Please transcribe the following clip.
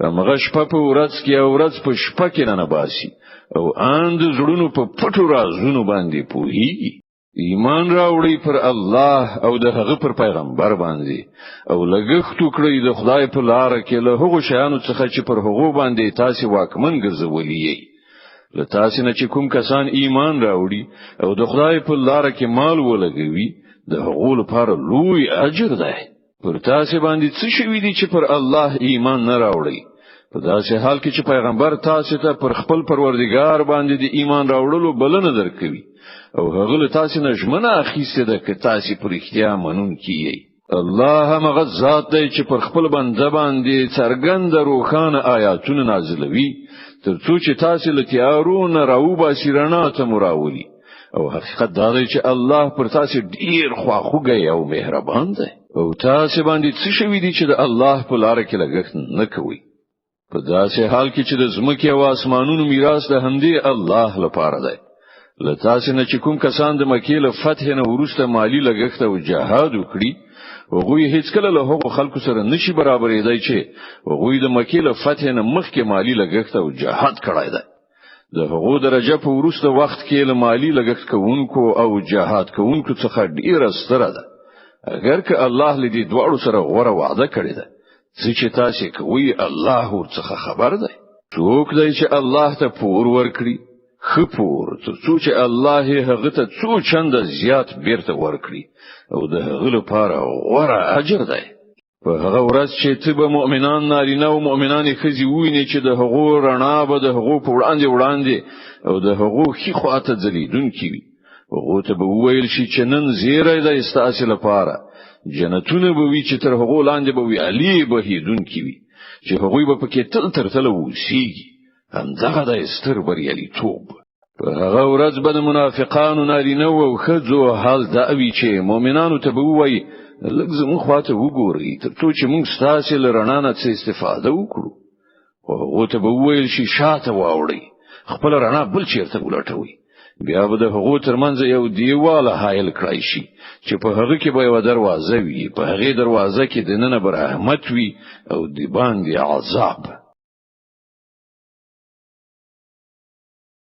هغه شپه په ورځ کې او ورځ په شپه کې نه باسي او اند زړونو په پټو رازونو باندې پوهیږي ایمان راوړي پر الله او د هغه پر پیغمبر باندې او لګښت وکړي د خدای په لار کې له هغو شیانو څخه چې پر هغو باندې تاسو واکمن ګرځولي یې له تاسو نه چې کوم کسان ایمان راوړي او د خدای په لار کې مال ولګوي د هغو لپاره لوی اجر ده پر تاسو باندې څه شوي دي چې پر الله ایمان نه راوړي په داسې حال کې چې پیغمبر تاسو ته پر خپل پروردگار باندې د ایمان راوړلو بلنه درکوي او هغه له تاسو نه ژمنه اخیسته ده چې تاسو پر اختیا منون کیږي الله هغه ذات دی چې پر خپل بنده باندې څرګند روخانه آیاتونه نازلوي ترڅو چې تاسو له تیارونو راوباسي رڼا ته مراولي او حقیقت دا دی چې الله پر تاسو ډیر خواخوږی او مهربان دی او تاسو باندې څه شوي دي چې د الله په لار کې لګښت نه کوي په داسې حال کې چې د زمکه او اسمانونو میراث د همدې الله لپاره دی له تاسو نه چې کوم کسان د مکې له فتح نه وروسته مالی لګښت او جهاد وکړي هغه هیڅ کله له هغو خلکو سره نشي برابرېدای چې هغه د مکې له فتح نه مخکې مالی لګښت او جهاد کړای دی د هغو درجه په وروسته وخت کې له مالی لګښت کوونکو او جهاد کوونکو څخه ډیره ستره ده اگر که الله لدی دواړو سره غوړه وعده کړی ده چې تاسو کوی الله ورڅخه خبر ده څوک دی چې الله ته پور ورکړي خپور څو چې الله هغه ته څو چنده زیات بیرته ورکړي او د هغه لپاره غوړه اجر ده په هغه ورځ چې ته به مؤمنان نارینه او مؤمنان خزي ویني چې د هغو رڼا به د هغو په وړاندې او د هغو خې خواته ځلیدونکي وي هغه ته به ویل شي چې نن زیری د استاسه لپاره جنتونه به وي چې تر هغو لاندې به وي علي به هیدونکي وي چې هغه به پکې تل تل وسیږي همدغه د استر بریالي توب په هغه ورځ به د منافقانو نارینه او خزو حال دا وی چې مؤمنانو ته به وایي لږ زموږ خواته وګورئ ترڅو چې موږ ستاسو له رڼا نه استفاده وکړو او هغه ته به ویل شي شاته واوړئ خپل رڼا بل چیرته ولټوي بیا به د هغو ترمنځ یو دیواله حایل کړی شي چې په هغه کې به یو دروازه وي په هغه دروازه کې د نن بر رحمت وي او د باندې عذاب